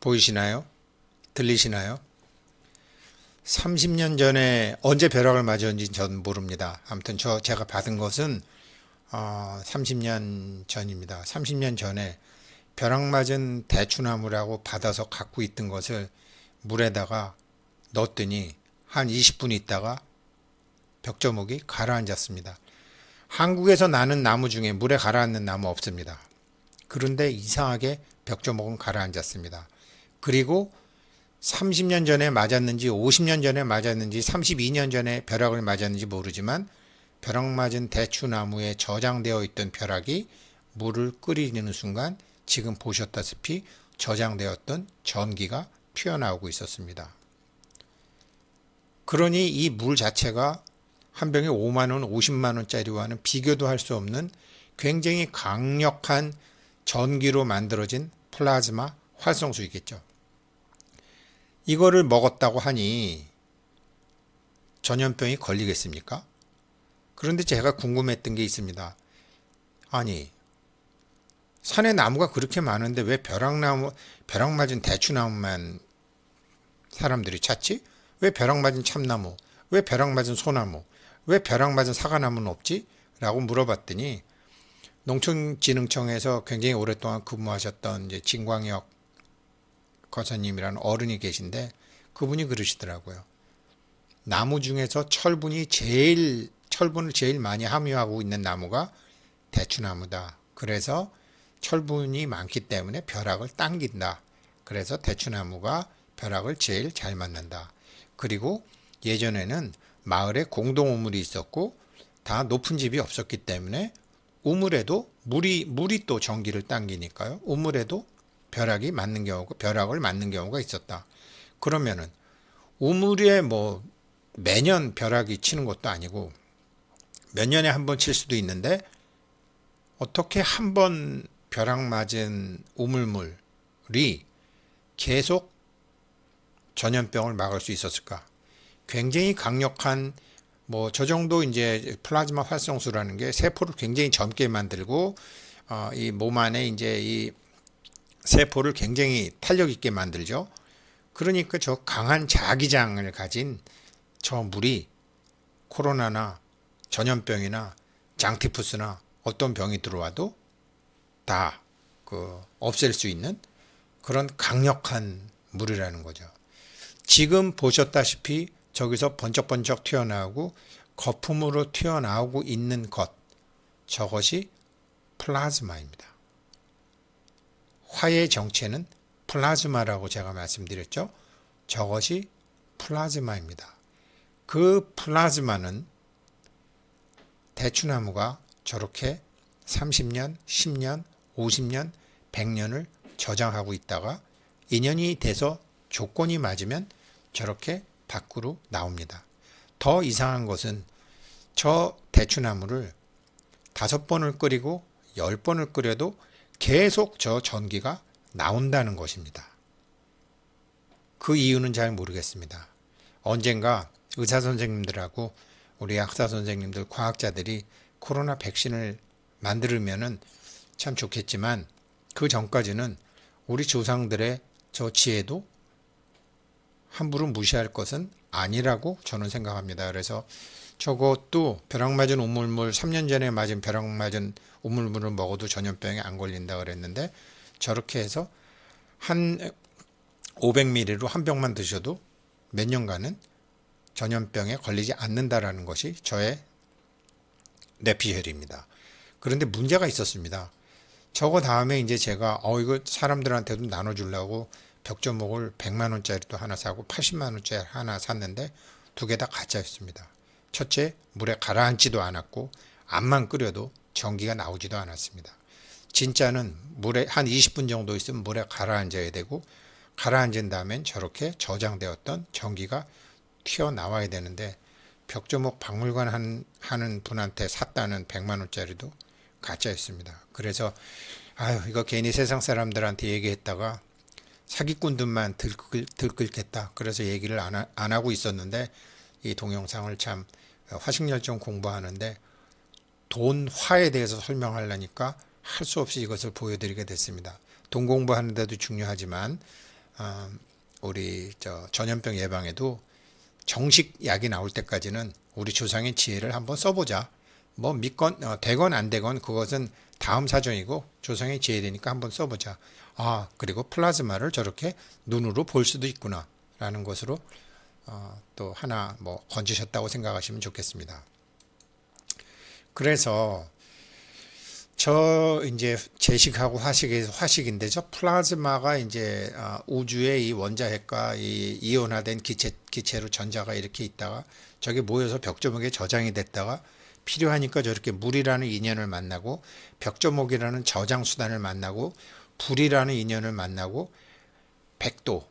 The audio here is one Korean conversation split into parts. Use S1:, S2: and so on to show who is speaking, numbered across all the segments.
S1: 보이시나요? 들리시나요? 30년 전에 언제 벼락을 맞았는지 전 모릅니다. 아무튼 제가 받은 것은 30년 전입니다. 30년 전에 벼락 맞은 대추나무라고 받아서 갖고 있던 것을 물에다가 넣었더니 한 20분 있다가 벽조목이 가라앉았습니다. 한국에서 나는 나무 중에 물에 가라앉는 나무 없습니다. 그런데 이상하게 벽조목은 가라앉았습니다. 그리고 30년 전에 맞았는지 50년 전에 맞았는지 32년 전에 벼락을 맞았는지 모르지만 벼락 맞은 대추나무에 저장되어 있던 벼락이 물을 끓이는 순간 지금 보셨다시피 저장되었던 전기가 튀어나오고 있었습니다. 그러니 이 물 자체가 한 병에 5만원, 50만원짜리와는 비교도 할 수 없는 굉장히 강력한 전기로 만들어진 플라즈마 활성수이겠죠. 이거를 먹었다고 하니 전염병이 걸리겠습니까? 그런데 제가 궁금했던 게 있습니다. 아니, 산에 나무가 그렇게 많은데 왜 벼락 맞은 대추나무만 사람들이 찾지? 왜 벼락 맞은 참나무, 왜 벼락 맞은 소나무, 왜 벼락 맞은 사과나무는 없지? 라고 물어봤더니 농촌진흥청에서 굉장히 오랫동안 근무하셨던 이제 진광혁 거사님이라는 어른이 계신데 그분이 그러시더라고요. 나무 중에서 철분을 제일 많이 함유하고 있는 나무가 대추나무다. 그래서 철분이 많기 때문에 벼락을 당긴다. 그래서 대추나무가 벼락을 제일 잘 맞는다. 그리고 예전에는 마을에 공동우물이 있었고 다 높은 집이 없었기 때문에 우물에도 물이 또 전기를 당기니까요. 우물에도 벼락을 맞는 경우가 있었다. 그러면은 우물에 매년 벼락이 치는 것도 아니고 몇 년에 한 번 칠 수도 있는데 어떻게 한 번 벼락 맞은 우물물이 계속 전염병을 막을 수 있었을까? 굉장히 강력한 저 정도 이제 플라즈마 활성수라는 게 세포를 굉장히 젊게 만들고 이 몸 안에 이제 이 세포를 굉장히 탄력 있게 만들죠. 그러니까 저 강한 자기장을 가진 저 물이 코로나나 전염병이나 장티푸스나 어떤 병이 들어와도 다 없앨 수 있는 그런 강력한 물이라는 거죠. 지금 보셨다시피 저기서 번쩍번쩍 튀어나오고 거품으로 튀어나오고 있는 저것이 플라즈마입니다. 화의 정체는 플라즈마라고 제가 말씀드렸죠. 저것이 플라즈마입니다. 그 플라즈마는 대추나무가 저렇게 30년, 10년, 50년, 100년을 저장하고 있다가 인연이 돼서 조건이 맞으면 저렇게 밖으로 나옵니다. 더 이상한 것은 저 대추나무를 5번을 끓이고 10번을 끓여도 계속 저 전기가 나온다는 것입니다. 그 이유는 잘 모르겠습니다. 언젠가 의사 선생님들하고 우리 약사 선생님들, 과학자들이 코로나 백신을 만들면은 참 좋겠지만 그 전까지는 우리 조상들의 저 지혜도 함부로 무시할 것은 아니라고 저는 생각합니다. 그래서 저것도 벼락 맞은 우물물 3년 전에 맞은 벼락 맞은 우물물을 먹어도 전염병에 안 걸린다 그랬는데 저렇게 해서 한 500ml로 한 병만 드셔도 몇 년간은 전염병에 걸리지 않는다라는 것이 저의 뇌피셜입니다. 그런데 문제가 있었습니다. 저거 다음에 이제 제가 이거 사람들한테도 나눠주려고 벽조목을 100만원짜리도 하나 사고 80만원짜리 하나 샀는데 두 개 다 가짜였습니다. 첫째, 물에 가라앉지도 않았고 암만 끓여도 전기가 나오지도 않았습니다. 진짜는 물에 한 20분 정도 있으면 물에 가라앉아야 되고 가라앉은 다음엔 저렇게 저장되었던 전기가 튀어나와야 되는데 벽조목 박물관 하는 분한테 샀다는 100만원짜리도 가짜였습니다. 그래서 이거 괜히 세상 사람들한테 얘기했다가 사기꾼들만 들끓겠다. 그래서 얘기를 안 하고 있었는데 이 동영상을 참 화식열정 공부하는데 돈화에 대해서 설명하려니까 할 수 없이 이것을 보여드리게 됐습니다. 돈 공부하는 데도 중요하지만 우리 전염병 예방에도 정식 약이 나올 때까지는 우리 조상의 지혜를 한번 써보자. 뭐 믿건 되건 안 되건 그것은 다음 사정이고 조상의 지혜되니까 한번 써보자. 그리고 플라즈마를 저렇게 눈으로 볼 수도 있구나 라는 것으로 또 하나 뭐 건지셨다고 생각하시면 좋겠습니다. 그래서 이제 제식하고 화식에서 화식인데 저 플라즈마가 이제 우주의 이 원자핵과 이 이온화된 기체로 전자가 이렇게 있다가 저게 모여서 벽조목에 저장이 됐다가 필요하니까 저렇게 물이라는 인연을 만나고 벽조목이라는 저장 수단을 만나고 불이라는 인연을 만나고 100도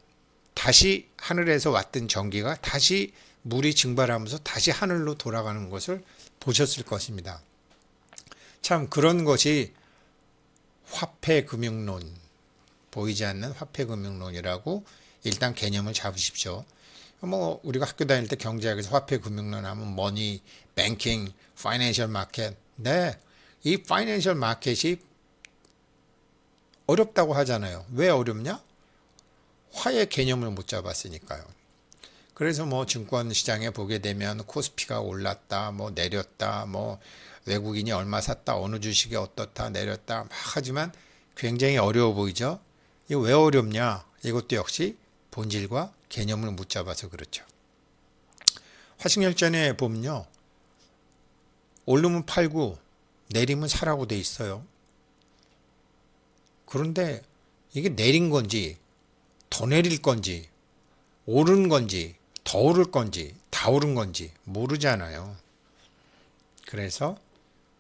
S1: 다시 하늘에서 왔던 전기가 다시 물이 증발하면서 다시 하늘로 돌아가는 것을 보셨을 것입니다. 참 그런 것이 화폐금융론, 보이지 않는 화폐금융론이라고 일단 개념을 잡으십시오. 뭐 우리가 학교 다닐 때 경제학에서 화폐금융론 하면 머니, 뱅킹, 파이낸셜 마켓. 네, 이 파이낸셜 마켓이 어렵다고 하잖아요. 왜 어렵냐? 화의 개념을 못 잡았으니까요. 그래서 뭐 증권 시장에 보게 되면 코스피가 올랐다, 뭐 내렸다, 뭐 외국인이 얼마 샀다, 어느 주식이 어떻다, 내렸다 막 하지만 굉장히 어려워 보이죠? 이거 왜 어렵냐? 이것도 역시 본질과 개념을 못 잡아서 그렇죠. 화식열전에 보면요. 오르면 팔고 내리면 사라고 돼 있어요. 그런데 이게 내린 건지 더 내릴 건지 오른 건지 더 오를 건지 다 오른 건지 모르잖아요. 그래서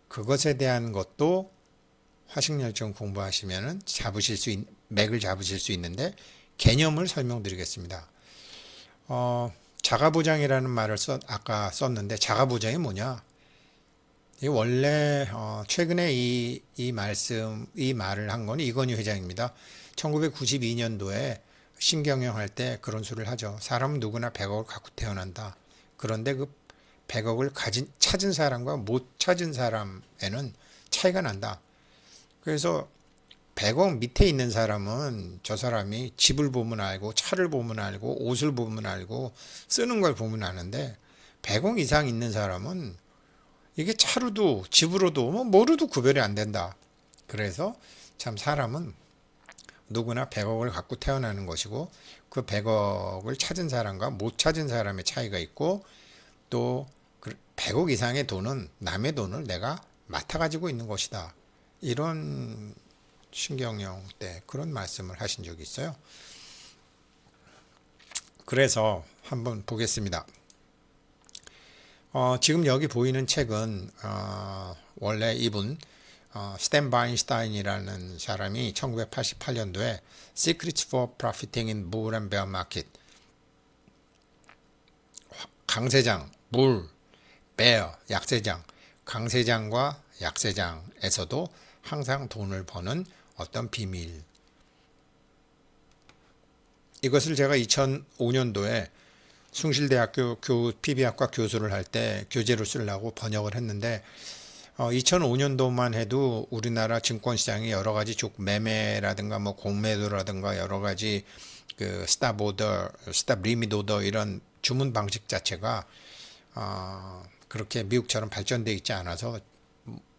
S1: 그것에 대한 것도 화식열전 공부하시면은 맥을 잡으실 수 있는데 개념을 설명드리겠습니다. 자가보장이라는 말을 아까 썼는데 자가보장이 뭐냐? 이 원래 최근에 이 말을 한 건 이건희 회장입니다. 1992년도에 신경영 할 때 그런 소리를 하죠. 사람은 누구나 100억을 갖고 태어난다. 그런데 그 100억을 찾은 사람과 못 찾은 사람에는 차이가 난다. 그래서 100억 밑에 있는 사람은 저 사람이 집을 보면 알고 차를 보면 알고 옷을 보면 알고 쓰는 걸 보면 아는데 100억 이상 있는 사람은 이게 차로도 집으로도 뭐 뭐로도 구별이 안 된다. 그래서 참 사람은 누구나 100억을 갖고 태어나는 것이고 그 100억을 찾은 사람과 못 찾은 사람의 차이가 있고 또 100억 이상의 돈은 남의 돈을 내가 맡아 가지고 있는 것이다. 이런 신경영 때 그런 말씀을 하신 적이 있어요. 그래서 한번 보겠습니다. 지금 여기 보이는 책은 원래 이분 스탠 바인슈타인이라는 사람이 1988년도에 Secrets for Profiting in Bull and Bear Market 강세장, 물, 베어, 약세장, 강세장과 약세장에서도 항상 돈을 버는 어떤 비밀. 이것을 제가 2005년도에 숭실대학교 PB학과 교수를 할 때 교재로 쓰려고 번역을 했는데 2005년도만 해도 우리나라 증권시장이 여러 가지 매매라든가 뭐 공매도라든가 여러 가지 그 스탑 오더, 스탑 리밋 오더 이런 주문 방식 자체가 그렇게 미국처럼 발전되어 있지 않아서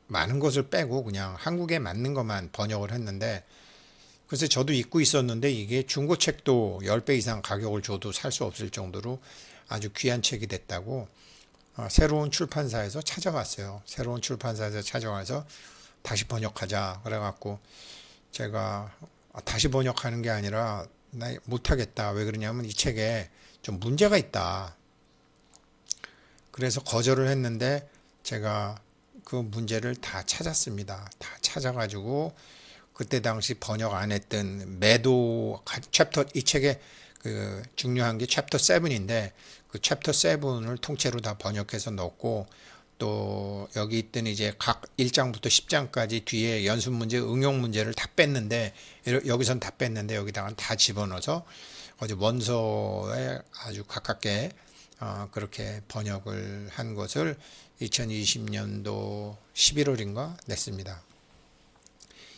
S1: 많은 것을 빼고 그냥 한국에 맞는 것만 번역을 했는데 그래서 저도 읽고 있었는데 이게 중고책도 10배 이상 가격을 줘도 살 수 없을 정도로 아주 귀한 책이 됐다고 새로운 출판사에서 찾아갔어요. 새로운 출판사에서 찾아와서 다시 번역하자 그래갖고 제가 다시 번역하는 게 아니라 나 못하겠다. 왜 그러냐면 이 책에 좀 문제가 있다. 그래서 거절을 했는데 제가 그 문제를 다 찾았습니다. 다 찾아가지고 그때 당시 번역 안 했던 매도 챕터 이 책에 그 중요한 게 챕터 7인데 그 챕터 7을 통째로 다 번역해서 넣었고 또 여기 있던 이제 각 1장부터 10장까지 뒤에 연습 문제, 응용 문제를 다 뺐는데 여기선 다 뺐는데 여기다가 다 집어넣어서 어제 원서에 아주 가깝게 그렇게 번역을 한 것을 2020년도 11월인가 냈습니다.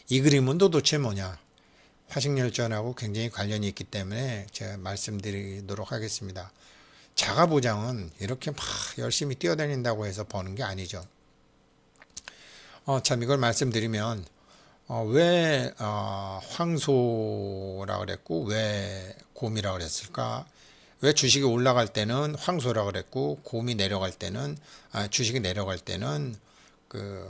S1: 이 그림은 도대체 뭐냐? 화식열전하고 굉장히 관련이 있기 때문에 제가 말씀드리도록 하겠습니다. 자가보장은 이렇게 막 열심히 뛰어다닌다고 해서 버는 게 아니죠. 참 이걸 말씀드리면 왜 황소라 그랬고 왜 곰이라 그랬을까? 왜 주식이 올라갈 때는 황소라 그랬고 곰이 내려갈 때는 주식이 내려갈 때는 그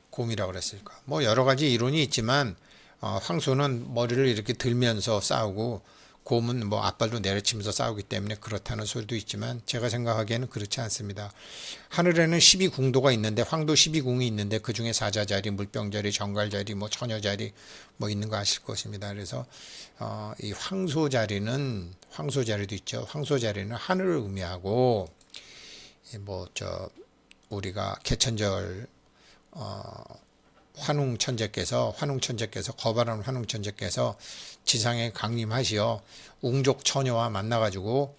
S1: 곰이라 그랬을까? 뭐 여러 가지 이론이 있지만 황소는 머리를 이렇게 들면서 싸우고 곰은 뭐 앞발도 내려치면서 싸우기 때문에 그렇다는 소리도 있지만 제가 생각하기에는 그렇지 않습니다. 하늘에는 12궁도가 있는데 황도 12궁이 있는데 그중에 사자자리, 물병자리, 정갈자리, 뭐 처녀자리 뭐 있는 거 아실 것입니다. 그래서 이 황소자리도 있죠. 황소자리는 하늘을 의미하고 뭐 우리가 개천절 환웅천재께서 거발한 환웅천재께서 지상에 강림하시어 웅족 처녀와 만나가지고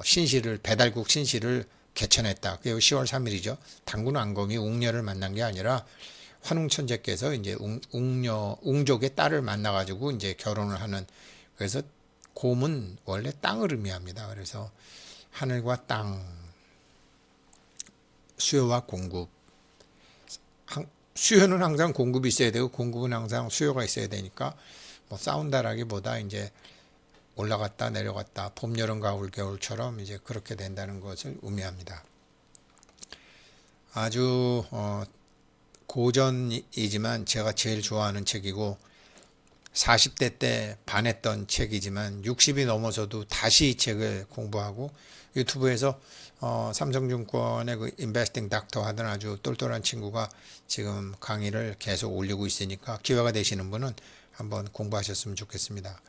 S1: 신실을 배달국 신실을 개천했다. 그게 10월 3일이죠. 당군 안검이 웅녀를 만난 게 아니라 환웅천재께서 이제 웅족의 딸을 만나가지고 이제 결혼을 하는. 그래서 곰은 원래 땅을 의미합니다. 그래서 하늘과 땅, 수요와 공급. 수요는 항상 공급이 있어야 되고 공급은 항상 수요가 있어야 되니까 뭐 싸운다라기보다 이제 올라갔다 내려갔다 봄, 여름, 가을, 겨울처럼 이제 그렇게 된다는 것을 의미합니다. 아주 고전이지만 제가 제일 좋아하는 책이고 40대 때 반했던 책이지만 60이 넘어서도 다시 이 책을 공부하고 유튜브에서 삼성증권의 그 인베스팅 닥터 하던 아주 똘똘한 친구가 지금 강의를 계속 올리고 있으니까 기회가 되시는 분은 한번 공부하셨으면 좋겠습니다.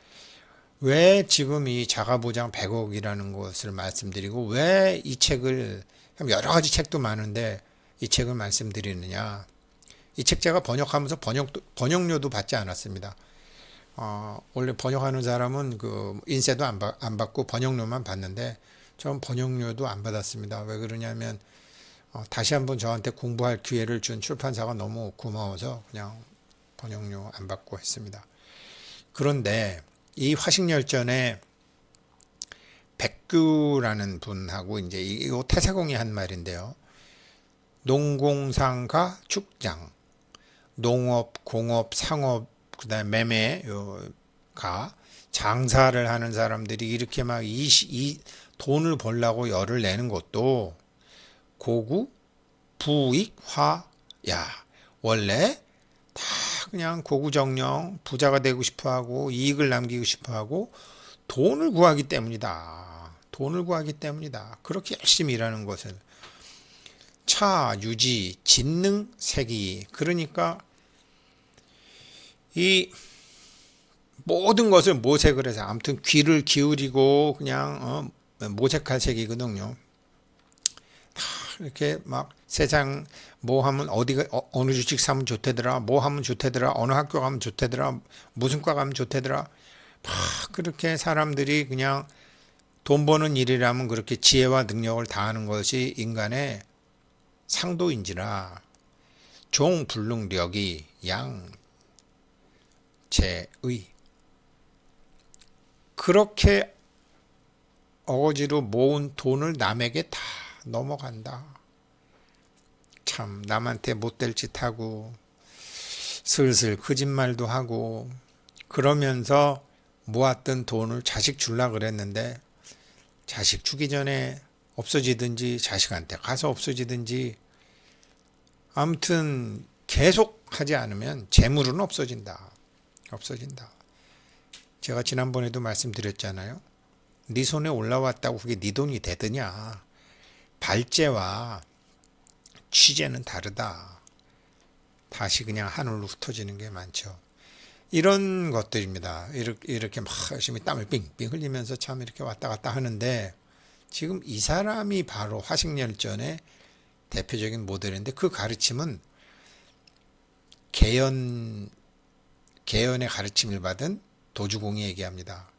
S1: 왜 지금 이 자가보장 100억이라는 것을 말씀드리고 왜 이 책을 여러 가지 책도 많은데 이 책을 말씀드리느냐. 이 책 제가 번역하면서 번역료도 받지 않았습니다. 원래 번역하는 사람은 그 인쇄도 안 받고 번역료만 받는데 전 번역료도 안 받았습니다. 왜 그러냐면 다시 한번 저한테 공부할 기회를 준 출판사가 너무 고마워서 그냥 번역료 안 받고 했습니다. 그런데 이 화식열전에 백규라는 분하고 이제 이거 태세공이 한 말인데요. 농공상가 축장, 농업, 공업, 상업, 그다음에 매매가 장사를 하는 사람들이 이렇게 막 돈을 벌려고 열을 내는 것도 고구, 부익, 화야. 원래 다 그냥 고구정령 부자가 되고 싶어하고 이익을 남기고 싶어하고 돈을 구하기 때문이다. 돈을 구하기 때문이다. 그렇게 열심히 일하는 것을 차, 유지, 진능, 세기. 그러니까 이 모든 것을 모색을 해서 아무튼 귀를 기울이고 그냥 모색할 색이거든요. 다 이렇게 막 세상 뭐 하면 어느 주식 사면 좋대더라, 뭐 하면 좋대더라, 어느 학교 가면 좋대더라, 무슨 과 가면 좋대더라. 막 그렇게 사람들이 그냥 돈 버는 일이라면 그렇게 지혜와 능력을 다하는 것이 인간의 상도인지라 종불능력이 양제의 그렇게 어거지로 모은 돈을 남에게 다 넘어간다. 참 남한테 못될 짓 하고 슬슬 거짓말도 하고 그러면서 모았던 돈을 자식 줄라 그랬는데 자식 주기 전에 없어지든지 자식한테 가서 없어지든지 아무튼 계속 하지 않으면 재물은 없어진다. 제가 지난번에도 말씀드렸잖아요. 네 손에 올라왔다고 그게 네 돈이 되더냐. 발제와 취재는 다르다. 다시 그냥 하늘로 흩어지는 게 많죠. 이런 것들입니다. 이렇게 막 열심히 땀을 빙빙 흘리면서 참 이렇게 왔다 갔다 하는데 지금 이 사람이 바로 화식열전의 대표적인 모델인데 그 가르침은 개연의 가르침을 받은 도주공이 얘기합니다.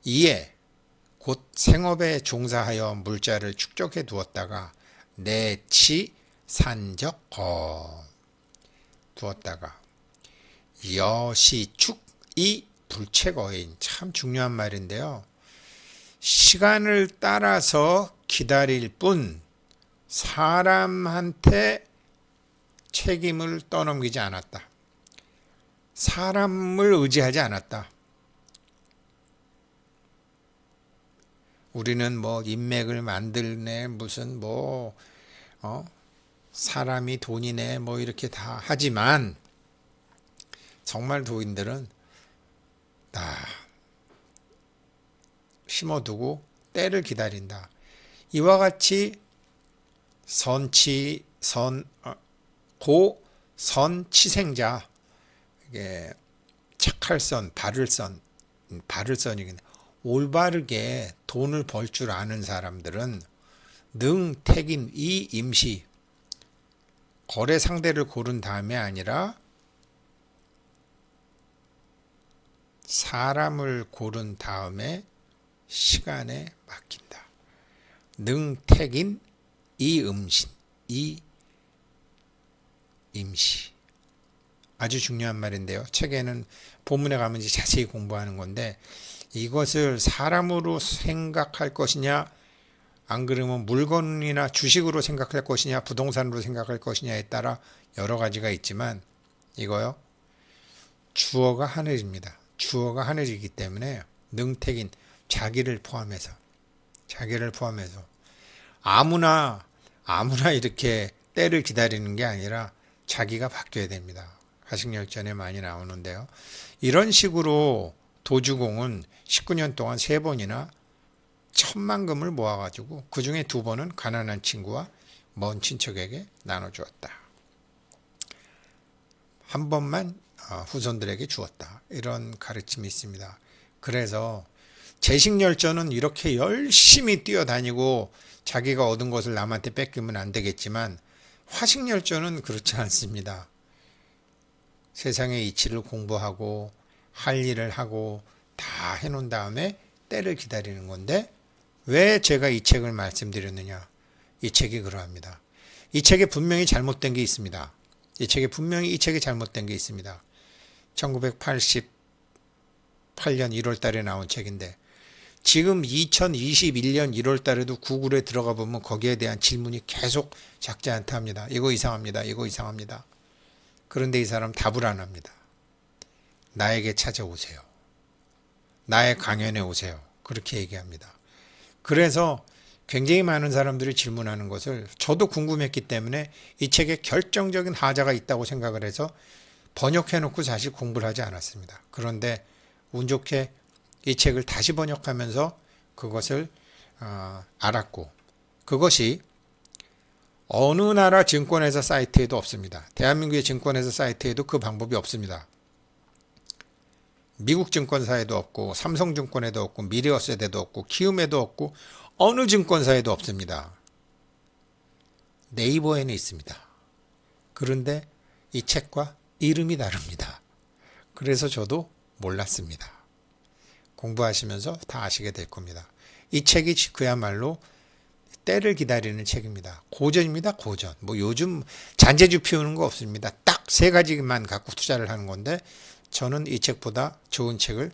S1: 이에 곧 생업에 종사하여 물자를 축적해 두었다가 내치 산적거 두었다가 여시축 이 불체거인, 참 중요한 말인데요. 시간을 따라서 기다릴 뿐 사람한테 책임을 떠넘기지 않았다. 사람을 의지하지 않았다. 우리는 뭐 인맥을 만들네, 무슨 뭐 사람이 돈이네, 뭐 이렇게 다 하지만 정말 도인들은 다 심어두고 때를 기다린다. 이와 같이 고선치생자, 이게 착할 선, 바를 선이긴 올바르게 돈을 벌 줄 아는 사람들은 능택인 이 임시, 거래 상대를 고른 다음에 아니라 사람을 고른 다음에 시간에 맡긴다. 능택인 이 임시. 아주 중요한 말인데요. 책에는 본문에 가면 이제 자세히 공부하는 건데, 이것을 사람으로 생각할 것이냐, 안 그러면 물건이나 주식으로 생각할 것이냐, 부동산으로 생각할 것이냐에 따라 여러 가지가 있지만, 이거요, 주어가 하늘입니다. 주어가 하늘이기 때문에 능택인, 자기를 포함해서 아무나 이렇게 때를 기다리는 게 아니라 자기가 바뀌어야 됩니다. 화식열전에 많이 나오는데요. 이런 식으로 도주공은 19년 동안 3번이나 10,000금을 모아가지고 그 중에 2번은 가난한 친구와 먼 친척에게 나눠주었다. 한 번만 후손들에게 주었다. 이런 가르침이 있습니다. 그래서 재식열전은 이렇게 열심히 뛰어다니고 자기가 얻은 것을 남한테 뺏기면 안 되겠지만, 화식열전은 그렇지 않습니다. 세상의 이치를 공부하고 할 일을 하고 다 해놓은 다음에 때를 기다리는 건데, 왜 제가 이 책을 말씀드렸느냐? 이 책이 그러합니다. 이 책에 분명히 잘못된 게 있습니다. 이 책에 잘못된 게 있습니다. 1988년 1월 달에 나온 책인데, 지금 2021년 1월 달에도 구글에 들어가 보면 거기에 대한 질문이 계속 작지 않다 합니다. 이거 이상합니다. 그런데 이 사람 답을 안 합니다. 나에게 찾아오세요. 나의 강연에 오세요. 그렇게 얘기합니다. 그래서 굉장히 많은 사람들이 질문하는 것을 저도 궁금했기 때문에 이 책에 결정적인 하자가 있다고 생각을 해서 번역해놓고 사실 공부를 하지 않았습니다. 그런데 운 좋게 이 책을 다시 번역하면서 그것을 알았고, 그것이 어느 나라 증권회사 사이트에도 없습니다. 대한민국의 증권회사 사이트에도 그 방법이 없습니다. 미국 증권사에도 없고, 삼성증권에도 없고, 미래어셋에도 없고, 키움에도 없고, 어느 증권사에도 없습니다. 네이버에는 있습니다. 그런데 이 책과 이름이 다릅니다. 그래서 저도 몰랐습니다. 공부하시면서 다 아시게 될 겁니다. 이 책이 그야말로 때를 기다리는 책입니다. 고전입니다. 고전. 뭐 요즘 잔재주 피우는 거 없습니다. 딱 3가지만 갖고 투자를 하는 건데, 저는 이 책보다 좋은 책을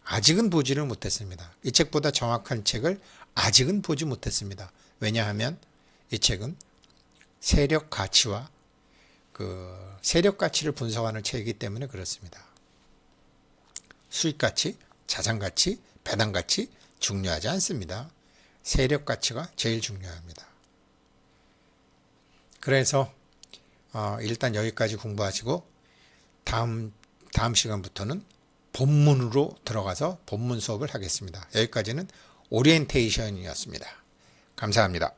S1: 아직은 보지를 못했습니다. 이 책보다 정확한 책을 아직은 보지 못했습니다. 왜냐하면 이 책은 세력 가치와 세력 가치를 분석하는 책이기 때문에 그렇습니다. 수익 가치, 자산 가치, 배당 가치 중요하지 않습니다. 세력 가치가 제일 중요합니다. 그래서 일단 여기까지 공부하시고 다음 시간부터는 본문으로 들어가서 본문 수업을 하겠습니다. 여기까지는 오리엔테이션이었습니다. 감사합니다.